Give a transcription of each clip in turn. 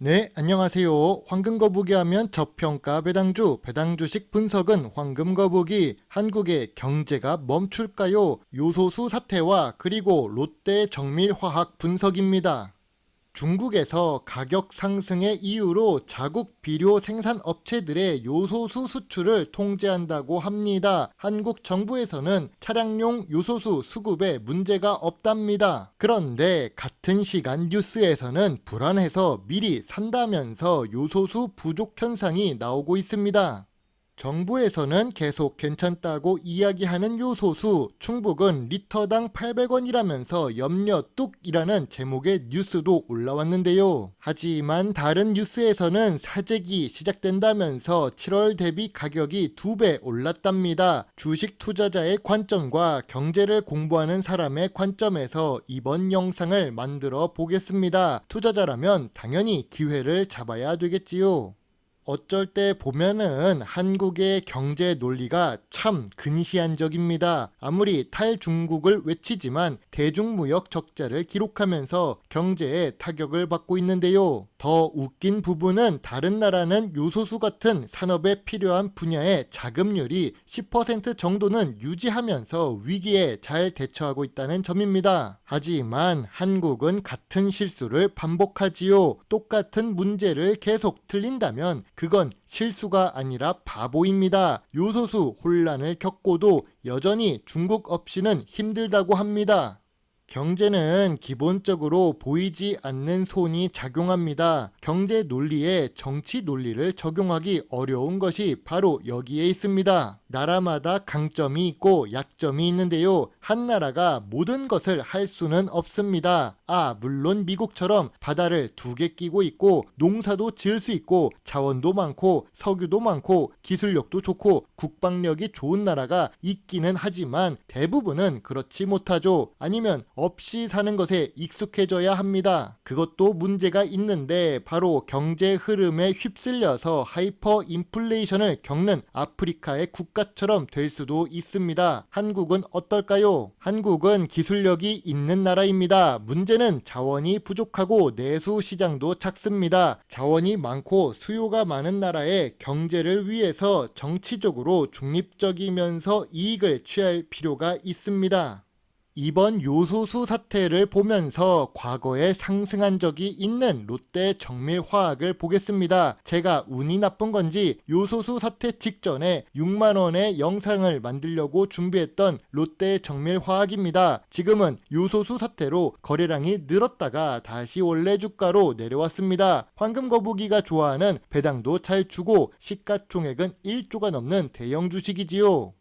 네, 안녕하세요. 황금거북이 하면 저평가 배당주, 배당주식 분석은 황금거북이, 한국의 경제가 멈출까요? 요소수 사태와 그리고 롯데 정밀화학 분석입니다. 중국에서 가격 상승의 이유로 자국 비료 생산 업체들의 요소수 수출을 통제한다고 합니다. 한국 정부에서는 차량용 요소수 수급에 문제가 없답니다. 그런데 같은 시간 뉴스에서는 불안해서 미리 산다면서 요소수 부족 현상이 나오고 있습니다. 정부에서는 계속 괜찮다고 이야기하는 요소수, 충북은 리터당 800원이라면서 염려 뚝이라는 제목의 뉴스도 올라왔는데요. 하지만 다른 뉴스에서는 사재기 시작된다면서 7월 대비 가격이 2배 올랐답니다. 주식 투자자의 관점과 경제를 공부하는 사람의 관점에서 이번 영상을 만들어 보겠습니다. 투자자라면 당연히 기회를 잡아야 되겠지요. 어쩔 때 보면은 한국의 경제 논리가 참 근시안적입니다. 아무리 탈중국을 외치지만 대중무역 적자를 기록하면서 경제에 타격을 받고 있는데요. 더 웃긴 부분은 다른 나라는 요소수 같은 산업에 필요한 분야의 자금률이 10% 정도는 유지하면서 위기에 잘 대처하고 있다는 점입니다. 하지만 한국은 같은 실수를 반복하지요. 똑같은 문제를 계속 틀린다면 그건 실수가 아니라 바보입니다. 요소수 혼란을 겪고도 여전히 중국 없이는 힘들다고 합니다. 경제는 기본적으로 보이지 않는 손이 작용합니다. 경제 논리에 정치 논리를 적용하기 어려운 것이 바로 여기에 있습니다. 나라마다 강점이 있고 약점이 있는데요. 한 나라가 모든 것을 할 수는 없습니다. 물론 미국처럼 바다를 2개 끼고 있고 농사도 지을 수 있고 자원도 많고 석유도 많고 기술력도 좋고 국방력이 좋은 나라가 있기는 하지만 대부분은 그렇지 못하죠. 아니면 없이 사는 것에 익숙해져야 합니다. 그것도 문제가 있는데 바로 경제 흐름에 휩쓸려서 하이퍼 인플레이션을 겪는 아프리카의 국가처럼 될 수도 있습니다. 한국은 어떨까요? 한국은 기술력이 있는 나라입니다. 문제는 자원이 부족하고 내수 시장도 작습니다. 자원이 많고 수요가 많은 나라의 경제를 위해서 정치적으로 중립적이면서 이익을 취할 필요가 있습니다. 이번 요소수 사태를 보면서 과거에 상승한 적이 있는 롯데 정밀화학을 보겠습니다. 제가 운이 나쁜 건지 요소수 사태 직전에 6만원의 영상을 만들려고 준비했던 롯데 정밀화학입니다. 지금은 요소수 사태로 거래량이 늘었다가 다시 원래 주가로 내려왔습니다. 황금거북이가 좋아하는 배당도 잘 주고 시가총액은 1조가 넘는 대형 주식이지요.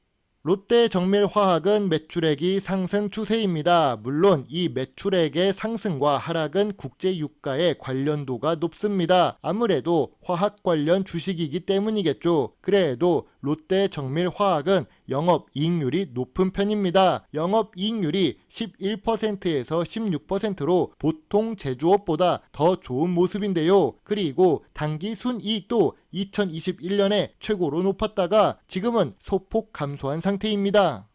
롯데 정밀화학은 매출액이 상승 추세입니다. 물론 이 매출액의 상승과 하락은 국제 유가의 관련도가 높습니다. 아무래도 화학 관련 주식이기 때문이겠죠. 그래도 롯데 정밀화학은 영업이익률이 높은 편입니다. 영업이익률이 11%에서 16%로 보통 제조업보다 더 좋은 모습인데요. 그리고 단기 순이익도 2021년에 최고로 높았다가 지금은 소폭 감소한 상태입니다.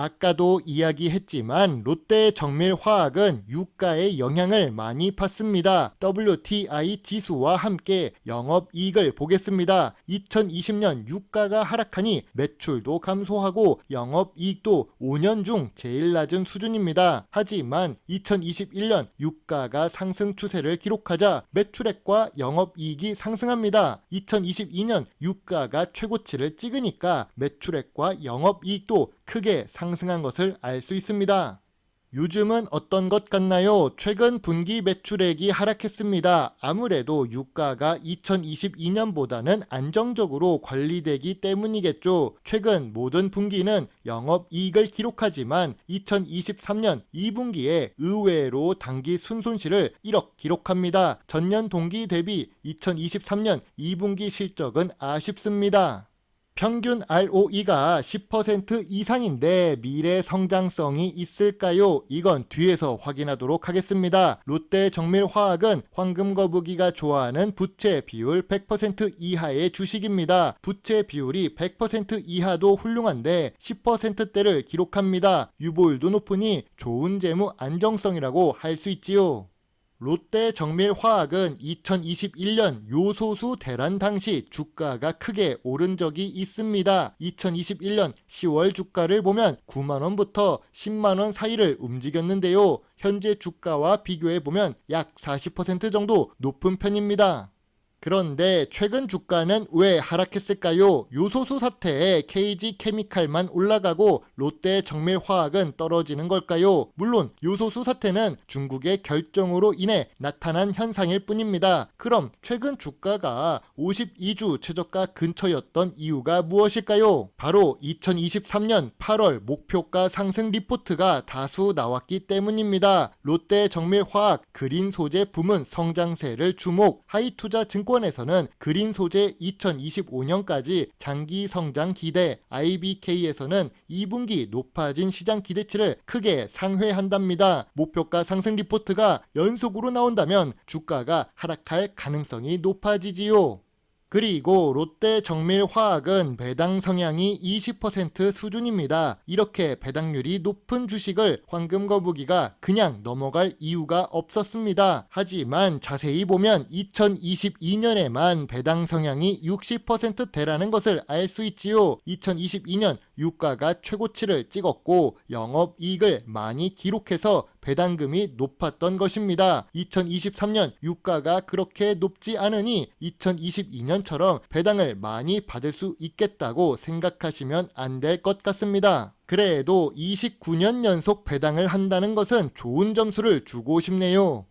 아까도 이야기했지만 롯데 정밀화학은 유가의 영향을 많이 받습니다. WTI 지수와 함께 영업이익을 보겠습니다. 2020년 유가가 하락하니 매출도 감소하고 영업이익도 5년 중 제일 낮은 수준입니다. 하지만 2021년 유가가 상승 추세를 기록하자 매출액과 영업이익이 상승합니다. 2022년 유가가 최고치를 찍으니까 매출액과 영업이익도 크게 상승한 것을 알 수 있습니다. 요즘은 어떤 것 같나요? 최근 분기 매출액이 하락했습니다. 아무래도 유가가 2022년보다는 안정적으로 관리되기 때문이겠죠. 최근 모든 분기는 영업이익을 기록하지만 2023년 2분기에 의외로 단기 순손실을 1억 기록합니다. 전년 동기 대비 2023년 2분기 실적은 아쉽습니다. 평균 ROE가 10% 이상인데 미래 성장성이 있을까요? 이건 뒤에서 확인하도록 하겠습니다. 롯데 정밀화학은 황금거북이가 좋아하는 부채 비율 100% 이하의 주식입니다. 부채 비율이 100% 이하도 훌륭한데 10%대를 기록합니다. 유보율도 높으니 좋은 재무 안정성이라고 할 수 있지요. 롯데정밀화학은 2021년 요소수 대란 당시 주가가 크게 오른 적이 있습니다. 2021년 10월 주가를 보면 9만원부터 10만원 사이를 움직였는데요. 현재 주가와 비교해보면 약 40% 정도 높은 편입니다. 그런데 최근 주가는 왜 하락했을까요? 요소수 사태에 KG케미칼만 올라가고 롯데정밀화학은 떨어지는 걸까요? 물론 요소수 사태는 중국의 결정으로 인해 나타난 현상일 뿐입니다. 그럼 최근 주가가 52주 최저가 근처였던 이유가 무엇일까요? 바로 2023년 8월 목표가 상승 리포트가 다수 나왔기 때문입니다. 롯데정밀화학 그린 소재 부문 성장세를 주목, 하이투자 증권에서는 그린 소재 2025년까지 장기 성장 기대, IBK에서는 2분기 높아진 시장 기대치를 크게 상회한답니다. 목표가 상승 리포트가 연속으로 나온다면 주가가 하락할 가능성이 높아지지요. 그리고 롯데정밀화학은 배당 성향이 20% 수준입니다. 이렇게 배당률이 높은 주식을 황금거북이가 그냥 넘어갈 이유가 없었습니다. 하지만 자세히 보면 2022년에만 배당 성향이 60%대라는 것을 알 수 있지요. 2022년 유가가 최고치를 찍었고 영업이익을 많이 기록해서 배당금이 높았던 것입니다. 2023년 유가가 그렇게 높지 않으니 2022년처럼 배당을 많이 받을 수 있겠다고 생각하시면 안 될 것 같습니다. 그래도 29년 연속 배당을 한다는 것은 좋은 점수를 주고 싶네요.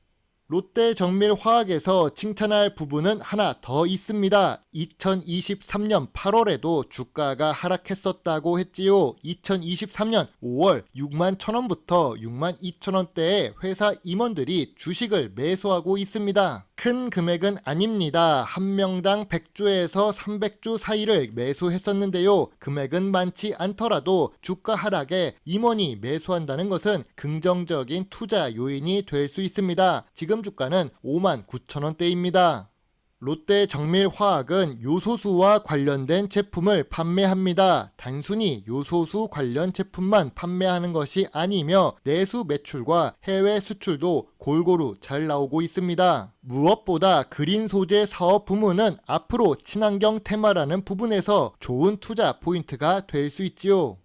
롯데정밀화학에서 칭찬할 부분은 하나 더 있습니다. 2023년 8월에도 주가가 하락했었다고 했지요. 2023년 5월 6만 1,000원부터 6만 2천원대에 회사 임원들이 주식을 매수하고 있습니다. 큰 금액은 아닙니다. 한 명당 100주에서 300주 사이를 매수했었는데요. 금액은 많지 않더라도 주가 하락에 임원이 매수한다는 것은 긍정적인 투자 요인이 될 수 있습니다. 지금 주가는 5만 9천원대입니다. 롯데정밀화학은 요소수와 관련된 제품을 판매합니다. 단순히 요소수 관련 제품만 판매하는 것이 아니며 내수 매출과 해외 수출도 골고루 잘 나오고 있습니다. 무엇보다 그린 소재 사업 부문은 앞으로 친환경 테마라는 부분에서 좋은 투자 포인트가 될 수 있지요.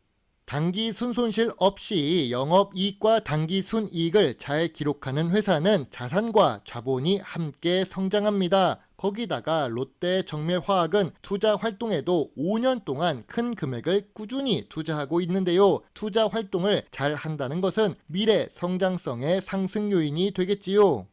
단기 순손실 없이 영업이익과 단기 순이익을 잘 기록하는 회사는 자산과 자본이 함께 성장합니다. 거기다가 롯데정밀화학은 투자 활동에도 5년 동안 큰 금액을 꾸준히 투자하고 있는데요. 투자 활동을 잘 한다는 것은 미래 성장성의 상승 요인이 되겠지요.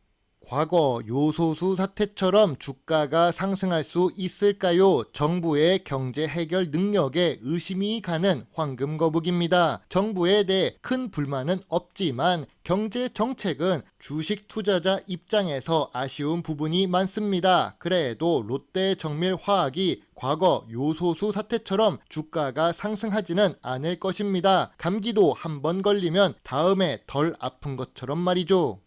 과거 요소수 사태처럼 주가가 상승할 수 있을까요? 정부의 경제 해결 능력에 의심이 가는 황금거북입니다. 정부에 대해 큰 불만은 없지만 경제 정책은 주식 투자자 입장에서 아쉬운 부분이 많습니다. 그래도 롯데정밀화학이 과거 요소수 사태처럼 주가가 상승하지는 않을 것입니다. 감기도 한번 걸리면 다음에 덜 아픈 것처럼 말이죠.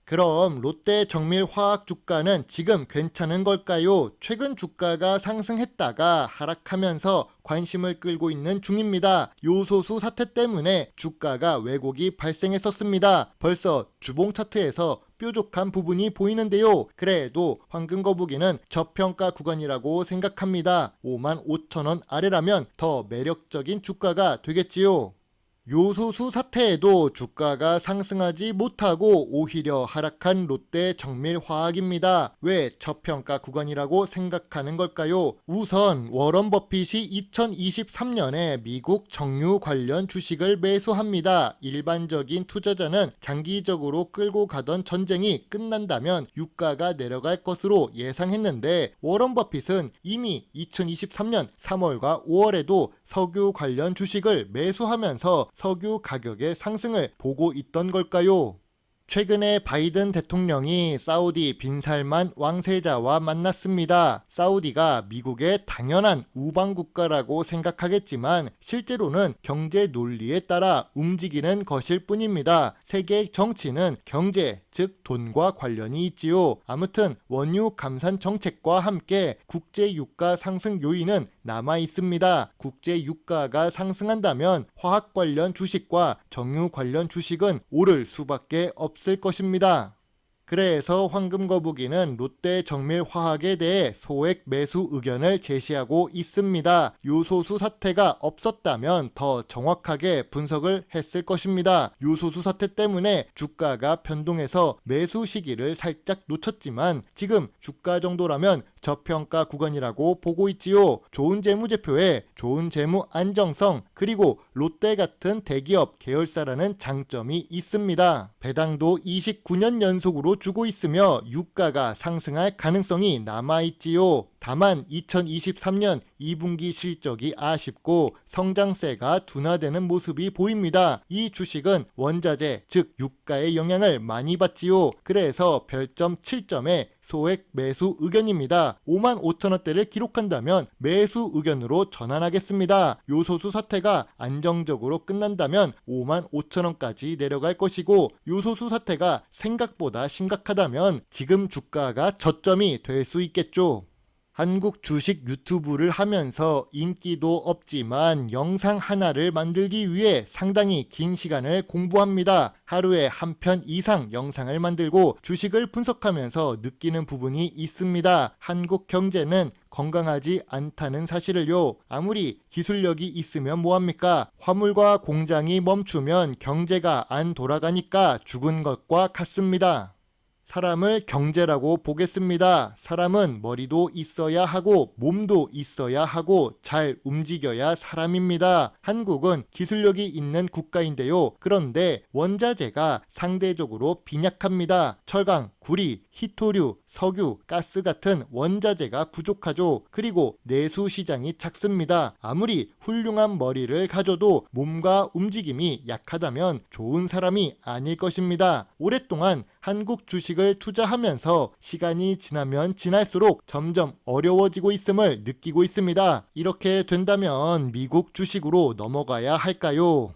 그럼 롯데정밀화학 주가는 지금 괜찮은 걸까요? 최근 주가가 상승했다가 하락하면서 관심을 끌고 있는 중입니다. 요소수 사태 때문에 주가가 왜곡이 발생했었습니다. 벌써 주봉 차트에서 뾰족한 부분이 보이는데요. 그래도 황금거북이는 저평가 구간이라고 생각합니다. 5만 5천원 아래라면 더 매력적인 주가가 되겠지요. 요소수 사태에도 주가가 상승하지 못하고 오히려 하락한 롯데정밀화학입니다. 왜 저평가 구간이라고 생각하는 걸까요? 우선 워런 버핏이 2023년에 미국 정유 관련 주식을 매수합니다. 일반적인 투자자는 장기적으로 끌고 가던 전쟁이 끝난다면 유가가 내려갈 것으로 예상했는데 워런 버핏은 이미 2023년 3월과 5월에도 석유 관련 주식을 매수하면서 석유 가격의 상승을 보고 있던 걸까요? 최근에 바이든 대통령이 사우디 빈살만 왕세자와 만났습니다. 사우디가 미국의 당연한 우방 국가라고 생각하겠지만 실제로는 경제 논리에 따라 움직이는 것일 뿐입니다. 세계 정치는 경제, 즉 돈과 관련이 있지요. 아무튼 원유 감산 정책과 함께 국제 유가 상승 요인은 남아 있습니다. 국제 유가가 상승한다면 화학 관련 주식과 정유 관련 주식은 오를 수밖에 없을 것입니다. 그래서 황금거북이는 롯데정밀화학에 대해 소액 매수 의견을 제시하고 있습니다. 요소수 사태가 없었다면 더 정확하게 분석을 했을 것입니다. 요소수 사태 때문에 주가가 변동해서 매수 시기를 살짝 놓쳤지만 지금 주가 정도라면 저평가 구간이라고 보고 있지요. 좋은 재무제표에 좋은 재무 안정성 그리고 롯데 같은 대기업 계열사라는 장점이 있습니다. 배당도 29년 연속으로 주고 있으며 유가가 상승할 가능성이 남아있지요. 다만 2023년 2분기 실적이 아쉽고 성장세가 둔화되는 모습이 보입니다. 이 주식은 원자재 즉 유가의 영향을 많이 받지요. 그래서 별점 7점에 소액 매수 의견입니다. 55,000원대를 기록한다면 매수 의견으로 전환하겠습니다. 요소수 사태가 안정적으로 끝난다면 55,000원까지 내려갈 것이고 요소수 사태가 생각보다 심각하다면 지금 주가가 저점이 될 수 있겠죠. 한국 주식 유튜브를 하면서 인기도 없지만 영상 하나를 만들기 위해 상당히 긴 시간을 공부합니다. 하루에 한 편 이상 영상을 만들고 주식을 분석하면서 느끼는 부분이 있습니다. 한국 경제는 건강하지 않다는 사실을요. 아무리 기술력이 있으면 뭐합니까? 화물과 공장이 멈추면 경제가 안 돌아가니까 죽은 것과 같습니다. 사람을 경제라고 보겠습니다. 사람은 머리도 있어야 하고 몸도 있어야 하고 잘 움직여야 사람입니다. 한국은 기술력이 있는 국가인데요. 그런데 원자재가 상대적으로 빈약합니다. 철강, 구리, 희토류, 석유, 가스 같은 원자재가 부족하죠. 그리고 내수 시장이 작습니다. 아무리 훌륭한 머리를 가져도 몸과 움직임이 약하다면 좋은 사람이 아닐 것입니다. 오랫동안 한국 주식을 투자하면서 시간이 지나면 지날수록 점점 어려워지고 있음을 느끼고 있습니다. 이렇게 된다면 미국 주식으로 넘어가야 할까요?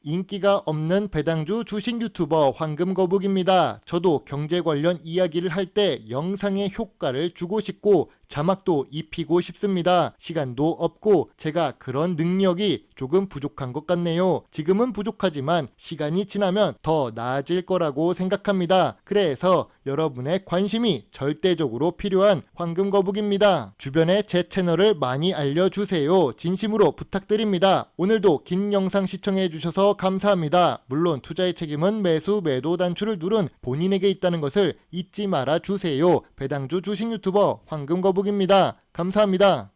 인기가 없는 배당주 주식 유튜버 황금거북입니다. 저도 경제 관련 이야기를 할 때 영상의 효과를 주고 싶고 자막도 입히고 싶습니다. 시간도 없고 제가 그런 능력이 조금 부족한 것 같네요. 지금은 부족하지만 시간이 지나면 더 나아질 거라고 생각합니다. 그래서 여러분의 관심이 절대적으로 필요한 황금거북입니다. 주변에 제 채널을 많이 알려주세요. 진심으로 부탁드립니다. 오늘도 긴 영상 시청해 주셔서 감사합니다. 물론 투자의 책임은 매수 매도 단추를 누른 본인에게 있다는 것을 잊지 말아 주세요. 배당주 주식 유튜버 황금거북입니다. 감사합니다.